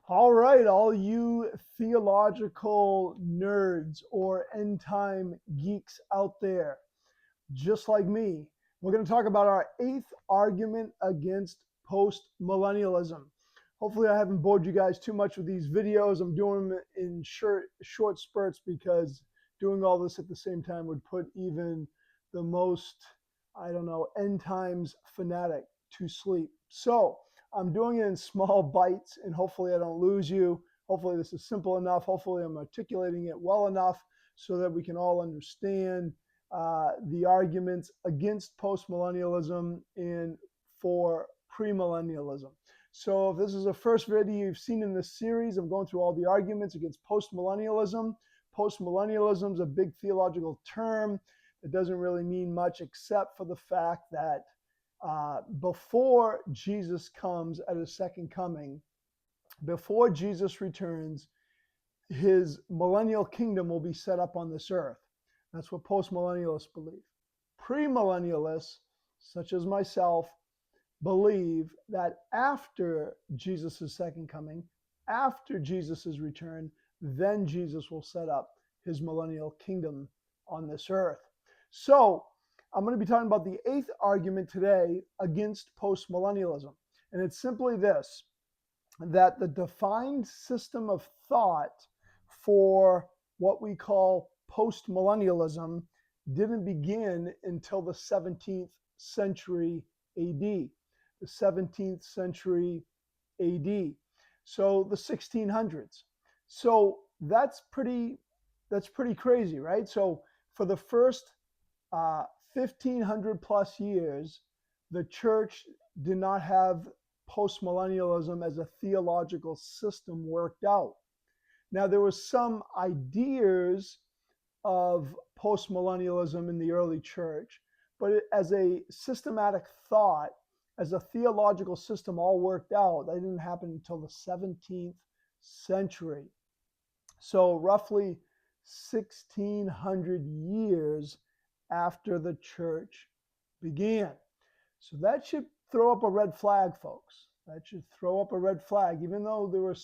All right, all you theological nerds or end time geeks out there, just like me, we're going to talk about our eighth argument against post-millennialism. Hopefully, I haven't bored you guys too much with these videos. I'm doing them in short spurts because doing all this at the same time would put even the most, I don't know, end times fanatic to sleep. So I'm doing it in small bites, and hopefully, I don't lose you. Hopefully, this is simple enough. Hopefully, I'm articulating it well enough so that we can all understand the arguments against postmillennialism and for premillennialism. So if this is the first video you've seen in this series, I'm going through all the arguments against postmillennialism. Postmillennialism is a big theological term that doesn't really mean much except for the fact that before Jesus comes at his second coming, before Jesus returns, his millennial kingdom will be set up on this earth. That's what postmillennialists believe. Premillennialists, such as myself, believe that after Jesus' second coming, after Jesus' return, then Jesus will set up his millennial kingdom on this earth. So I'm going to be talking about the eighth argument today against postmillennialism. And it's simply this, that the defined system of thought for what we call postmillennialism didn't begin until the 17th century AD. The 17th century AD. So the 1600s. So that's pretty crazy, right? So for the first 1500 plus years, the church did not have postmillennialism as a theological system worked out. Now, there were some ideas of postmillennialism in the early church, but as a systematic thought, as a theological system all worked out, that didn't happen until the 17th century. So roughly 1600 years after the church began. So that should throw up a red flag, folks. That should throw up a red flag, even though there were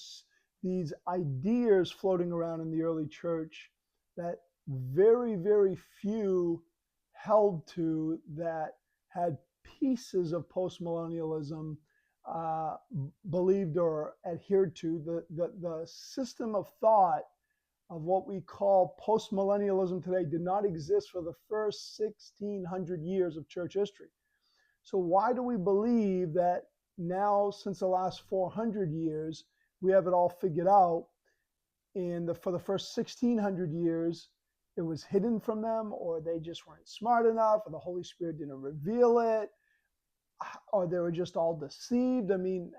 these ideas floating around in the early church that very, very few held to, that had pieces of postmillennialism believed or adhered to. The system of thought of what we call postmillennialism today did not exist for the first 1600 years of church history. So why do we believe that now, since the last 400 years, we have it all figured out, and for the first 1600 years, it was hidden from them, or they just weren't smart enough, or the Holy Spirit didn't reveal it, or they were just all deceived? I mean,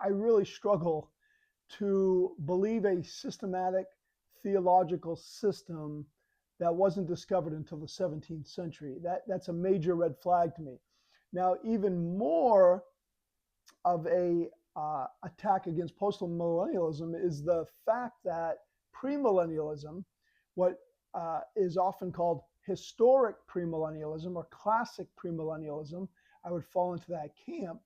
I really struggle to believe a systematic theological system that wasn't discovered until the 17th century. That's a major red flag to me. Now, even more of a attack against postmillennialism is the fact that premillennialism, what is often called historic premillennialism or classic premillennialism, I would fall into that camp.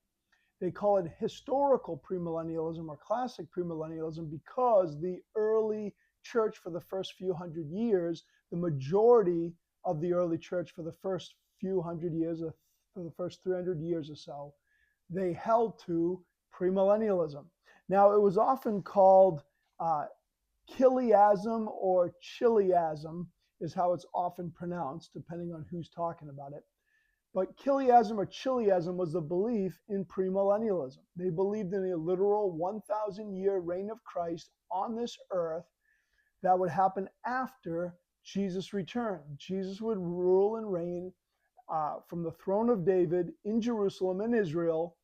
They call it historical premillennialism or classic premillennialism because the early church, for the first few hundred years, the majority of the early church for the first few hundred years, for the first 300 years or so, they held to premillennialism. Now, it was often called Chiliasm or Chiliasm, is how it's often pronounced, depending on who's talking about it. But Chiliasm or Chiliasm was the belief in premillennialism. They believed in a literal 1,000-year reign of Christ on this earth that would happen after Jesus' return. Jesus would rule and reign from the throne of David in Jerusalem in Israel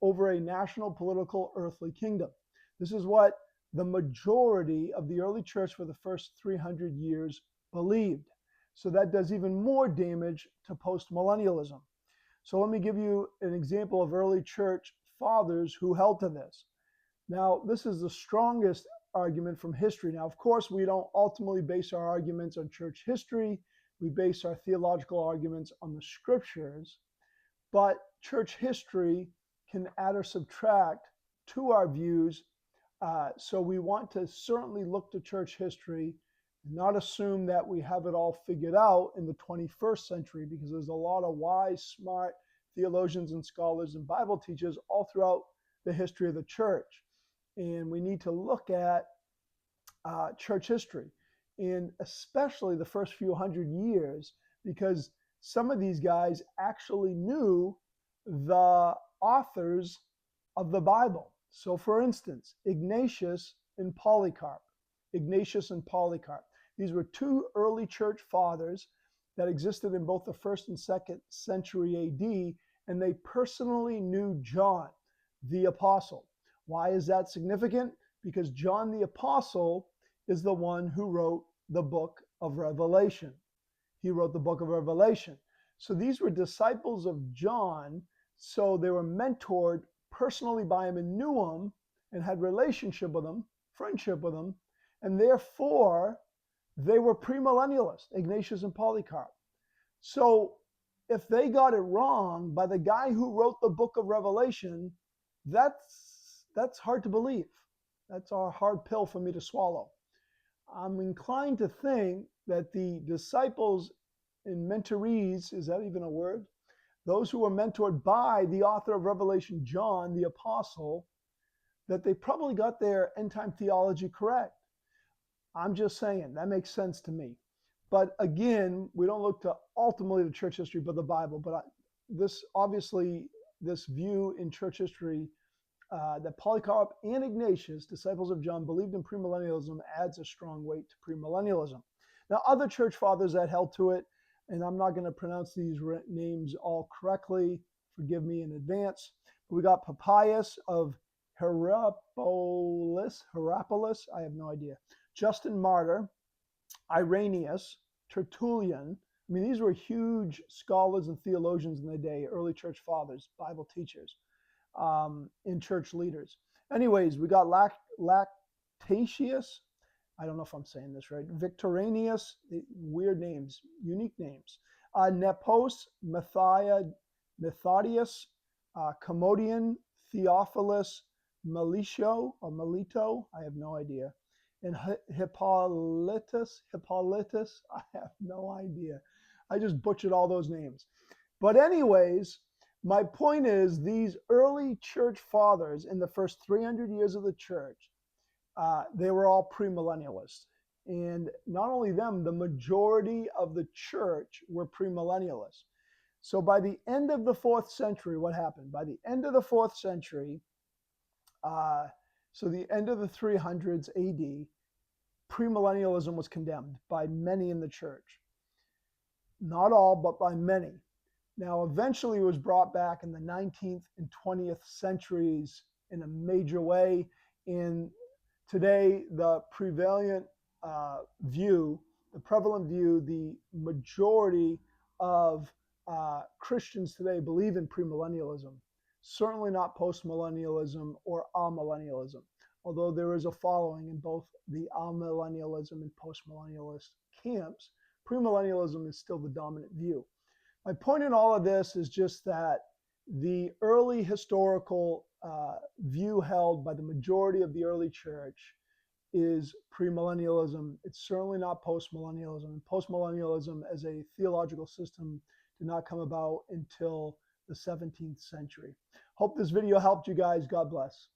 over a national, political, earthly kingdom. This is what the majority of the early church for the first 300 years believed. So that does even more damage to postmillennialism. So let me give you an example of early church fathers who held to this. Now, this is the strongest argument from history. Now, of course, we don't ultimately base our arguments on church history. We base our theological arguments on the scriptures. But church history can add or subtract to our views So we want to certainly look to church history, not assume that we have it all figured out in the 21st century, because there's a lot of wise, smart theologians and scholars and Bible teachers all throughout the history of the church. And we need to look at church history, and especially the first few hundred years, because some of these guys actually knew the authors of the Bible. So, for instance, Ignatius and Polycarp. Ignatius and Polycarp. These were two early church fathers that existed in both the first and second century AD, and they personally knew John, the apostle. Why is that significant? Because John the apostle is the one who wrote the book of Revelation. He wrote the book of Revelation. So these were disciples of John, so they were mentored personally by him and knew him and had relationship with him, friendship with him, and therefore they were premillennialists, Ignatius and Polycarp. So if they got it wrong by the guy who wrote the book of Revelation, that's hard to believe. That's a hard pill for me to swallow. I'm inclined to think that the disciples and mentorees, is that even a word? Those who were mentored by the author of Revelation, John, the apostle, that they probably got their end time theology correct. I'm just saying, that makes sense to me. But again, we don't look to ultimately the church history, but the Bible. But this view in church history that Polycarp and Ignatius, disciples of John, believed in premillennialism adds a strong weight to premillennialism. Now, other church fathers that held to it, and I'm not going to pronounce these names all correctly, forgive me in advance, but we got Papias of Hierapolis, I have no idea, Justin Martyr, Irenaeus, Tertullian. I mean, these were huge scholars and theologians in the day, early church fathers, Bible teachers, and church leaders. Anyways, we got Lactatius. I don't know if I'm saying this right. Victorinius, weird names, unique names. Nepos, Methodius, Commodian, Theophilus, Melito, I have no idea. And Hippolytus, I have no idea. I just butchered all those names. But anyways, my point is these early church fathers in the first 300 years of the church, they were all premillennialists. And not only them, the majority of the church were premillennialists. So by the end of the 4th century, what happened? By the end of the 4th century, so the end of the 300s AD, premillennialism was condemned by many in the church. Not all, but by many. Now, eventually it was brought back in the 19th and 20th centuries in a major way. And today, the prevalent view, the majority of Christians today believe in premillennialism. Certainly not postmillennialism or amillennialism, although there is a following in both the amillennialism and postmillennialist camps. Premillennialism is still the dominant view. My point in all of this is just that the early historical view held by the majority of the early church is premillennialism. It's certainly not postmillennialism. And postmillennialism as a theological system did not come about until the 17th century. Hope this video helped you guys. God bless.